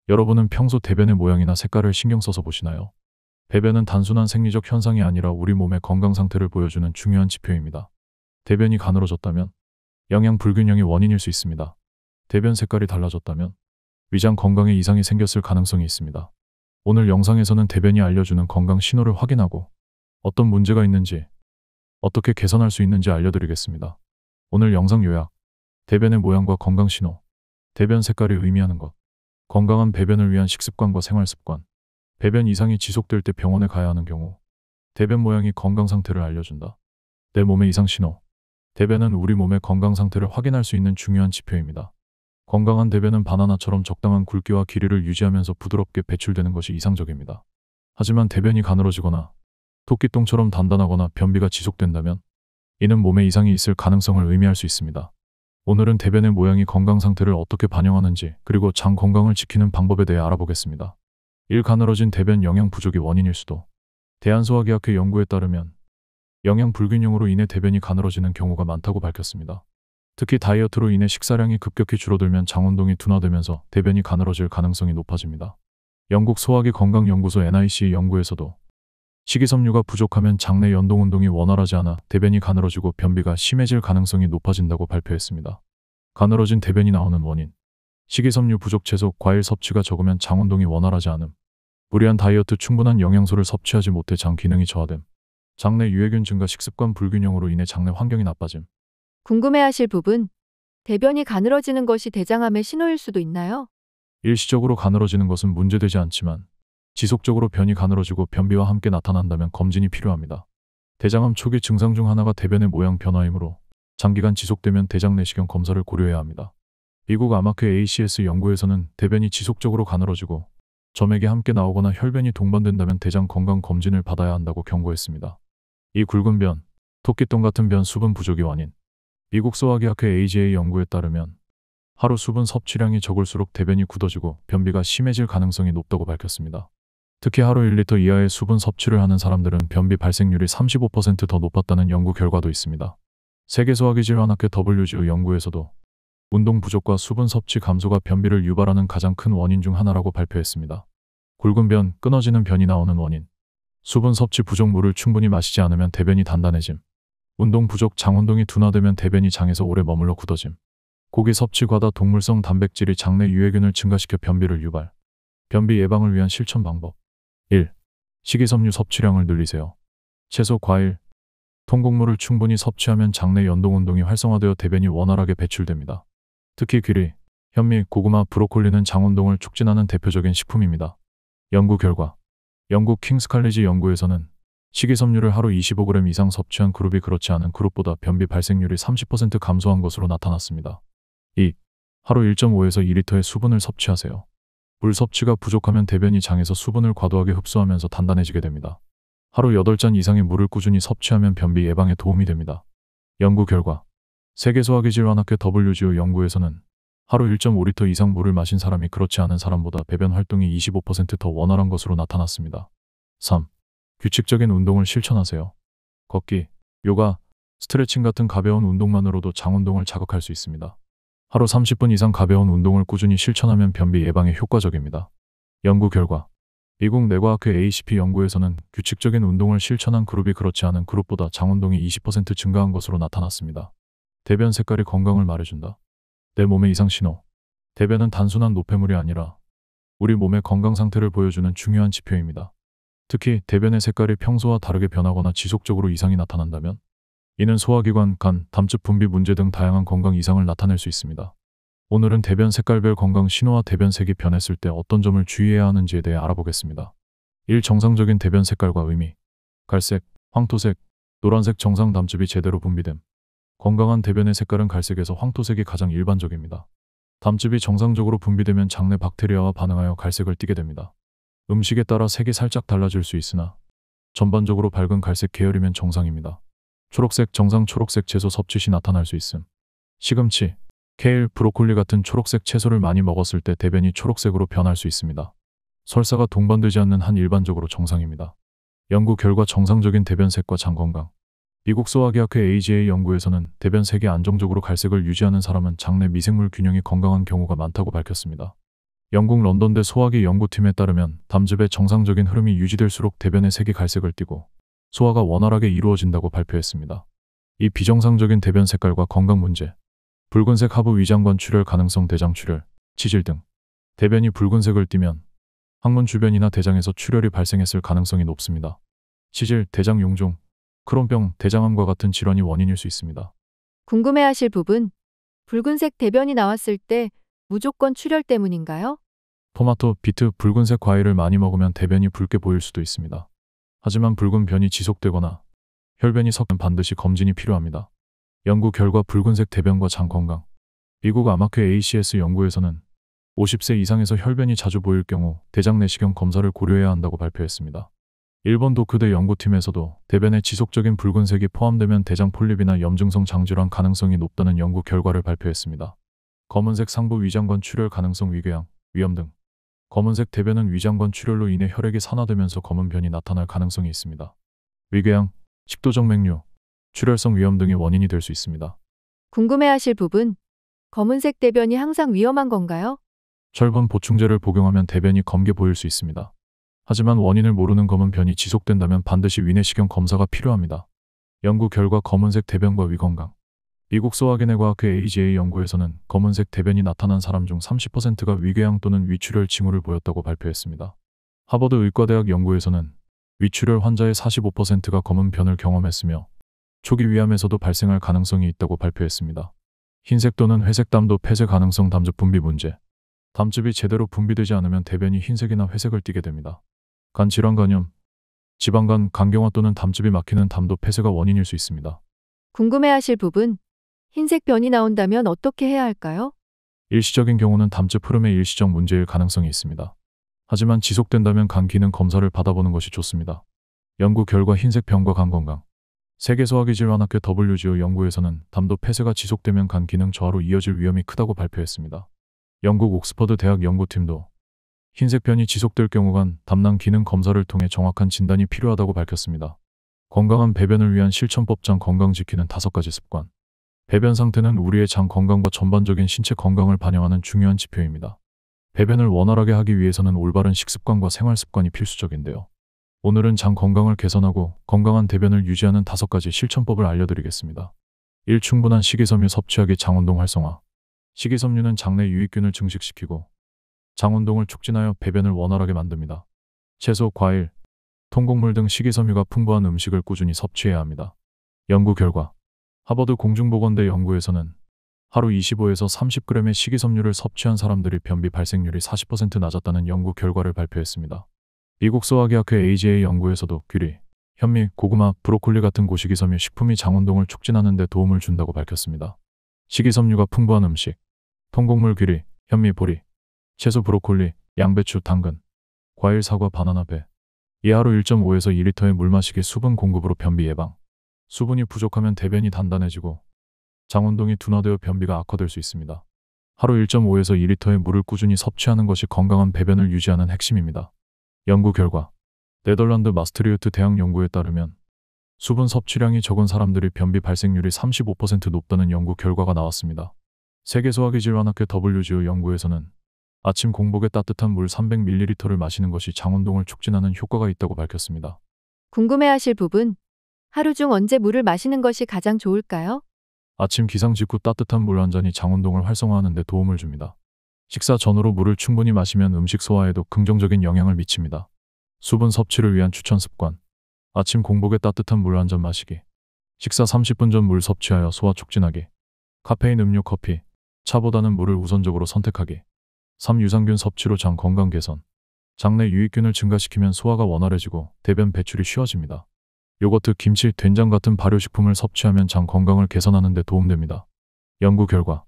여러분은 평소 대변의 모양이나 색깔을 신경 써서 보시나요? 배변은 단순한 생리적 현상이 아니라 우리 몸의 건강 상태를 보여주는 중요한 지표입니다. 대변이 가늘어졌다면 영양 불균형이 원인일 수 있습니다. 대변 색깔이 달라졌다면 위장 건강에 이상이 생겼을 가능성이 있습니다. 오늘 영상에서는 대변이 알려주는 건강 신호를 확인하고 어떤 문제가 있는지, 어떻게 개선할 수 있는지 알려드리겠습니다. 오늘 영상 요약: 대변의 모양과 건강 신호, 대변 색깔이 의미하는 것, 건강한 배변을 위한 식습관과 생활 습관, 배변 이상이 지속될 때 병원에 가야 하는 경우, 대변 모양이 건강 상태를 알려준다. 내 몸의 이상 신호. 대변은 우리 몸의 건강 상태를 확인할 수 있는 중요한 지표입니다. 건강한 대변은 바나나처럼 적당한 굵기와 길이를 유지하면서 부드럽게 배출되는 것이 이상적입니다. 하지만 대변이 가늘어지거나 토끼똥처럼 단단하거나 변비가 지속된다면 이는 몸에 이상이 있을 가능성을 의미할 수 있습니다. 오늘은 대변의 모양이 건강 상태를 어떻게 반영하는지, 그리고 장 건강을 지키는 방법에 대해 알아보겠습니다. 1. 가늘어진 대변 영양 부족이 원인일 수도. 대한소화기학회 연구에 따르면 영양 불균형으로 인해 대변이 가늘어지는 경우가 많다고 밝혔습니다. 특히 다이어트로 인해 식사량이 급격히 줄어들면 장운동이 둔화되면서 대변이 가늘어질 가능성이 높아집니다. 영국 소화기 건강연구소 NIC 연구에서도 식이섬유가 부족하면 장내 연동운동이 원활하지 않아 대변이 가늘어지고 변비가 심해질 가능성이 높아진다고 발표했습니다. 가늘어진 대변이 나오는 원인: 식이섬유 부족, 채소, 과일 섭취가 적으면 장운동이 원활하지 않음, 무리한 다이어트, 충분한 영양소를 섭취하지 못해 장 기능이 저하됨, 장내 유해균 증가, 식습관 불균형으로 인해 장내 환경이 나빠짐. 궁금해하실 부분, 대변이 가늘어지는 것이 대장암의 신호일 수도 있나요? 일시적으로 가늘어지는 것은 문제되지 않지만 지속적으로 변이 가늘어지고 변비와 함께 나타난다면 검진이 필요합니다. 대장암 초기 증상 중 하나가 대변의 모양 변화이므로 장기간 지속되면 대장 내시경 검사를 고려해야 합니다. 미국 암학회 ACS 연구에서는 대변이 지속적으로 가늘어지고 점액이 함께 나오거나 혈변이 동반된다면 대장 건강 검진을 받아야 한다고 경고했습니다. 이 굵은 변, 토끼똥 같은 변, 수분 부족이 원인. 미국 소화기학회 AGA 연구에 따르면 하루 수분 섭취량이 적을수록 대변이 굳어지고 변비가 심해질 가능성이 높다고 밝혔습니다. 특히 하루 1리터 이하의 수분 섭취를 하는 사람들은 변비 발생률이 35% 더 높았다는 연구 결과도 있습니다. 세계소화기질환학회 WGO 연구에서도 운동 부족과 수분 섭취 감소가 변비를 유발하는 가장 큰 원인 중 하나라고 발표했습니다. 굵은 변, 끊어지는 변이 나오는 원인: 수분 섭취 부족, 물을 충분히 마시지 않으면 대변이 단단해짐, 운동 부족, 장운동이 둔화되면 대변이 장에서 오래 머물러 굳어짐, 고기 섭취 과다, 동물성 단백질이 장내 유해균을 증가시켜 변비를 유발. 변비 예방을 위한 실천 방법: 1. 식이섬유 섭취량을 늘리세요. 채소, 과일, 통곡물을 충분히 섭취하면 장내 연동운동이 활성화되어 대변이 원활하게 배출됩니다. 특히 귀리, 현미, 고구마, 브로콜리는 장운동을 촉진하는 대표적인 식품입니다. 연구 결과: 영국 킹스 칼리지 연구에서는 식이섬유를 하루 25g 이상 섭취한 그룹이 그렇지 않은 그룹보다 변비 발생률이 30% 감소한 것으로 나타났습니다. 2. 하루 1.5에서 2리터의 수분을 섭취하세요. 물 섭취가 부족하면 대변이 장에서 수분을 과도하게 흡수하면서 단단해지게 됩니다. 하루 8잔 이상의 물을 꾸준히 섭취하면 변비 예방에 도움이 됩니다. 연구 결과: 세계소화기질환학회 WGO 연구에서는 하루 1.5리터 이상 물을 마신 사람이 그렇지 않은 사람보다 배변 활동이 25% 더 원활한 것으로 나타났습니다. 3. 규칙적인 운동을 실천하세요. 걷기, 요가, 스트레칭 같은 가벼운 운동만으로도 장운동을 자극할 수 있습니다. 하루 30분 이상 가벼운 운동을 꾸준히 실천하면 변비 예방에 효과적입니다. 연구 결과: 미국 내과학회 ACP 연구에서는 규칙적인 운동을 실천한 그룹이 그렇지 않은 그룹보다 장운동이 20% 증가한 것으로 나타났습니다. 대변 색깔이 건강을 말해준다. 내 몸의 이상 신호. 대변은 단순한 노폐물이 아니라 우리 몸의 건강 상태를 보여주는 중요한 지표입니다. 특히 대변의 색깔이 평소와 다르게 변하거나 지속적으로 이상이 나타난다면 이는 소화기관, 간, 담즙 분비 문제 등 다양한 건강 이상을 나타낼 수 있습니다. 오늘은 대변 색깔별 건강 신호와 대변 색이 변했을 때 어떤 점을 주의해야 하는지에 대해 알아보겠습니다. 1. 정상적인 대변 색깔과 의미. 갈색, 황토색, 노란색 정상 담즙이 제대로 분비됨. 건강한 대변의 색깔은 갈색에서 황토색이 가장 일반적입니다. 담즙이 정상적으로 분비되면 장내 박테리아와 반응하여 갈색을 띠게 됩니다. 음식에 따라 색이 살짝 달라질 수 있으나 전반적으로 밝은 갈색 계열이면 정상입니다. 초록색, 정상 초록색 채소 섭취 시 나타날 수 있음. 시금치, 케일, 브로콜리 같은 초록색 채소를 많이 먹었을 때 대변이 초록색으로 변할 수 있습니다. 설사가 동반되지 않는 한 일반적으로 정상입니다. 연구 결과: 정상적인 대변색과 장 건강. 미국 소화기학회 AGA 연구에서는 대변색이 안정적으로 갈색을 유지하는 사람은 장내 미생물 균형이 건강한 경우가 많다고 밝혔습니다. 영국 런던대 소화기 연구팀에 따르면 담즙의 정상적인 흐름이 유지될수록 대변의 색이 갈색을 띠고 소화가 원활하게 이루어진다고 발표했습니다. 이 비정상적인 대변 색깔과 건강 문제, 붉은색 하부 위장관 출혈 가능성 대장 출혈, 치질 등 대변이 붉은색을 띠면 항문 주변이나 대장에서 출혈이 발생했을 가능성이 높습니다. 치질, 대장 용종, 크론병, 대장암과 같은 질환이 원인일 수 있습니다. 궁금해하실 부분. 붉은색 대변이 나왔을 때 무조건 출혈 때문인가요? 토마토, 비트, 붉은색 과일을 많이 먹으면 대변이 붉게 보일 수도 있습니다. 하지만 붉은 변이 지속되거나 혈변이 섞이면 반드시 검진이 필요합니다. 연구 결과 붉은색 대변과 장 건강. 미국 암학회 ACS 연구에서는 50세 이상에서 혈변이 자주 보일 경우 대장 내시경 검사를 고려해야 한다고 발표했습니다. 일본 도쿄대 연구팀에서도 대변에 지속적인 붉은색이 포함되면 대장 폴립이나 염증성 장질환 가능성이 높다는 연구 결과를 발표했습니다. 검은색 상부 위장관 출혈 가능성 위궤양, 위염 등. 검은색 대변은 위장관 출혈로 인해 혈액이 산화되면서 검은 변이 나타날 가능성이 있습니다. 위궤양, 식도적 맥류, 출혈성 위염 등이 원인이 될 수 있습니다. 궁금해하실 부분. 검은색 대변이 항상 위험한 건가요? 철분 보충제를 복용하면 대변이 검게 보일 수 있습니다. 하지만 원인을 모르는 검은 변이 지속된다면 반드시 위내시경 검사가 필요합니다. 연구 결과 검은색 대변과 위 건강. 미국 소화기내과학회 AGA 연구에서는 검은색 대변이 나타난 사람 중 30%가 위궤양 또는 위출혈 징후를 보였다고 발표했습니다. 하버드 의과대학 연구에서는 위출혈 환자의 45%가 검은 변을 경험했으며 초기 위암에서도 발생할 가능성이 있다고 발표했습니다. 흰색 또는 회색 담도 폐쇄 가능성 담즙 분비 문제. 담즙이 제대로 분비되지 않으면 대변이 흰색이나 회색을 띠게 됩니다. 간 질환 간염, 지방간, 간경화 또는 담즙이 막히는 담도 폐쇄가 원인일 수 있습니다. 궁금해하실 부분. 흰색 변이 나온다면 어떻게 해야 할까요? 일시적인 경우는 담즙 흐름의 일시적 문제일 가능성이 있습니다. 하지만 지속된다면 간 기능 검사를 받아보는 것이 좋습니다. 연구 결과 흰색 변과 간 건강. 세계소화기질환학회 WGO 연구에서는 담도 폐쇄가 지속되면 간 기능 저하로 이어질 위험이 크다고 발표했습니다. 영국 옥스퍼드 대학 연구팀도 흰색 변이 지속될 경우 간 담낭 기능 검사를 통해 정확한 진단이 필요하다고 밝혔습니다. 건강한 배변을 위한 실천법. 장 건강 지키는 5가지 습관. 배변 상태는 우리의 장 건강과 전반적인 신체 건강을 반영하는 중요한 지표입니다. 배변을 원활하게 하기 위해서는 올바른 식습관과 생활 습관이 필수적인데요. 오늘은 장 건강을 개선하고 건강한 대변을 유지하는 5가지 실천법을 알려드리겠습니다. 1. 충분한 식이섬유 섭취하기. 장운동 활성화. 식이섬유는 장내 유익균을 증식시키고 장운동을 촉진하여 배변을 원활하게 만듭니다. 채소, 과일, 통곡물 등 식이섬유가 풍부한 음식을 꾸준히 섭취해야 합니다. 연구 결과 하버드 공중보건대 연구에서는 하루 25에서 30g의 식이섬유를 섭취한 사람들이 변비 발생률이 40% 낮았다는 연구 결과를 발표했습니다. 미국 소화기학회 AGA 연구에서도 귀리, 현미, 고구마, 브로콜리 같은 고식이섬유 식품이 장운동을 촉진하는 데 도움을 준다고 밝혔습니다. 식이섬유가 풍부한 음식, 통곡물 귀리, 현미, 보리, 채소 브로콜리, 양배추, 당근, 과일 사과, 바나나, 배. 하루 1.5에서 2리터의 물 마시기. 수분 공급으로 변비 예방. 수분이 부족하면 대변이 단단해지고 장운동이 둔화되어 변비가 악화될 수 있습니다. 하루 1.5에서 2리터의 물을 꾸준히 섭취하는 것이 건강한 배변을 유지하는 핵심입니다. 연구 결과 네덜란드 마스트리우트 대학 연구에 따르면 수분 섭취량이 적은 사람들이 변비 발생률이 35% 높다는 연구 결과가 나왔습니다. 세계소화기질환학회 WGO 연구에서는 아침 공복에 따뜻한 물 300ml를 마시는 것이 장운동을 촉진하는 효과가 있다고 밝혔습니다. 궁금해하실 부분. 하루 중 언제 물을 마시는 것이 가장 좋을까요? 아침 기상 직후 따뜻한 물 한 잔이 장운동을 활성화하는 데 도움을 줍니다. 식사 전후로 물을 충분히 마시면 음식 소화에도 긍정적인 영향을 미칩니다. 수분 섭취를 위한 추천 습관. 아침 공복에 따뜻한 물 한 잔 마시기. 식사 30분 전 물 섭취하여 소화 촉진하기. 카페인 음료, 커피, 차보다는 물을 우선적으로 선택하기. 3. 유산균 섭취로 장 건강 개선. 장내 유익균을 증가시키면 소화가 원활해지고 대변 배출이 쉬워집니다. 요거트, 김치, 된장 같은 발효식품을 섭취하면 장 건강을 개선하는 데 도움됩니다. 연구 결과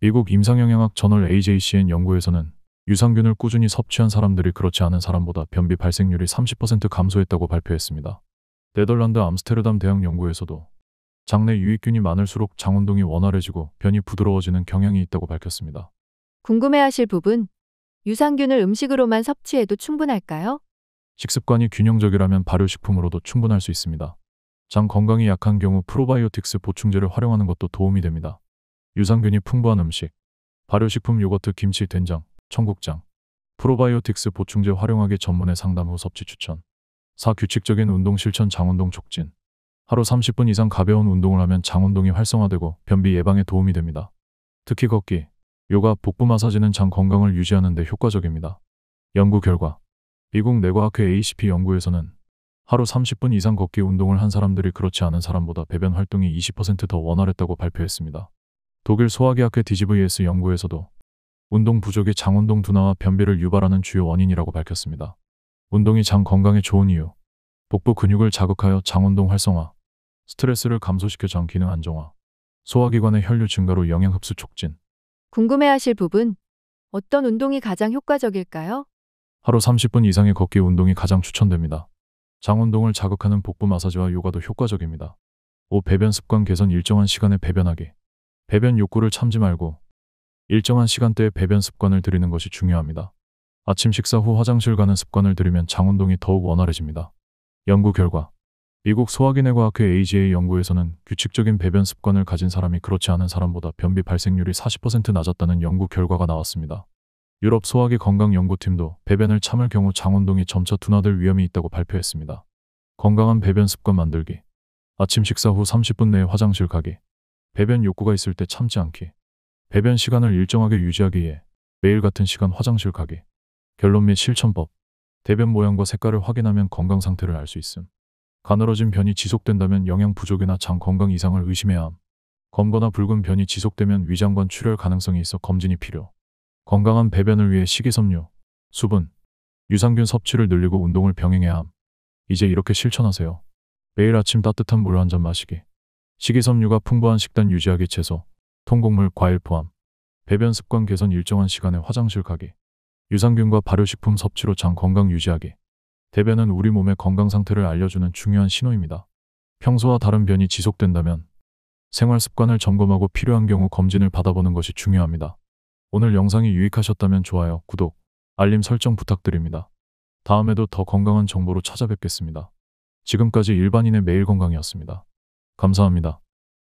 미국 임상영양학 저널 AJCN 연구에서는 유산균을 꾸준히 섭취한 사람들이 그렇지 않은 사람보다 변비 발생률이 30% 감소했다고 발표했습니다. 네덜란드 암스테르담 대학 연구에서도 장내 유익균이 많을수록 장운동이 원활해지고 변이 부드러워지는 경향이 있다고 밝혔습니다. 궁금해하실 부분. 유산균을 음식으로만 섭취해도 충분할까요? 식습관이 균형적이라면 발효식품으로도 충분할 수 있습니다. 장 건강이 약한 경우 프로바이오틱스 보충제를 활용하는 것도 도움이 됩니다. 유산균이 풍부한 음식, 발효식품, 요거트, 김치, 된장, 청국장, 프로바이오틱스 보충제 활용하기 전문의 상담 후 섭취 추천. 4. 규칙적인 운동 실천 장운동 촉진. 하루 30분 이상 가벼운 운동을 하면 장운동이 활성화되고 변비 예방에 도움이 됩니다. 특히 걷기, 요가, 복부 마사지는 장 건강을 유지하는 데 효과적입니다. 연구 결과 미국 내과학회 ACP 연구에서는 하루 30분 이상 걷기 운동을 한 사람들이 그렇지 않은 사람보다 배변 활동이 20%더 원활했다고 발표했습니다. 독일 소화기학회 DGVS 연구에서도 운동 부족이 장운동 둔화와 변비를 유발하는 주요 원인이라고 밝혔습니다. 운동이 장 건강에 좋은 이유. 복부 근육을 자극하여 장운동 활성화, 스트레스를 감소시켜 장 기능 안정화, 소화기관의 혈류 증가로 영양 흡수 촉진. 궁금해하실 부분. 어떤 운동이 가장 효과적일까요? 하루 30분 이상의 걷기 운동이 가장 추천됩니다. 장 운동을 자극하는 복부 마사지와 요가도 효과적입니다. 5. 배변 습관 개선. 일정한 시간에 배변하기. 배변 욕구를 참지 말고 일정한 시간대에 배변 습관을 들이는 것이 중요합니다. 아침 식사 후 화장실 가는 습관을 들이면 장 운동이 더욱 원활해집니다. 연구 결과 미국 소화기내과학회 AGA 연구에서는 규칙적인 배변 습관을 가진 사람이 그렇지 않은 사람보다 변비 발생률이 40% 낮았다는 연구 결과가 나왔습니다. 유럽 소화기 건강연구팀도 배변을 참을 경우 장운동이 점차 둔화될 위험이 있다고 발표했습니다. 건강한 배변 습관 만들기. 아침 식사 후 30분 내에 화장실 가기. 배변 욕구가 있을 때 참지 않기. 배변 시간을 일정하게 유지하기 위해 매일 같은 시간 화장실 가기. 결론 및 실천법. 대변 모양과 색깔을 확인하면 건강 상태를 알 수 있음. 가늘어진 변이 지속된다면 영양 부족이나 장 건강 이상을 의심해야 함. 검거나 붉은 변이 지속되면 위장관 출혈 가능성이 있어 검진이 필요. 건강한 배변을 위해 식이섬유, 수분, 유산균 섭취를 늘리고 운동을 병행해야 함. 이제 이렇게 실천하세요. 매일 아침 따뜻한 물 한 잔 마시기. 식이섬유가 풍부한 식단 유지하기. 채소, 통곡물, 과일 포함. 배변 습관 개선. 일정한 시간에 화장실 가기. 유산균과 발효식품 섭취로 장 건강 유지하기. 대변은 우리 몸의 건강 상태를 알려주는 중요한 신호입니다. 평소와 다른 변이 지속된다면 생활 습관을 점검하고 필요한 경우 검진을 받아보는 것이 중요합니다. 오늘 영상이 유익하셨다면 좋아요, 구독, 알림 설정 부탁드립니다. 다음에도 더 건강한 정보로 찾아뵙겠습니다. 지금까지 일반인의 매일 건강이었습니다. 감사합니다.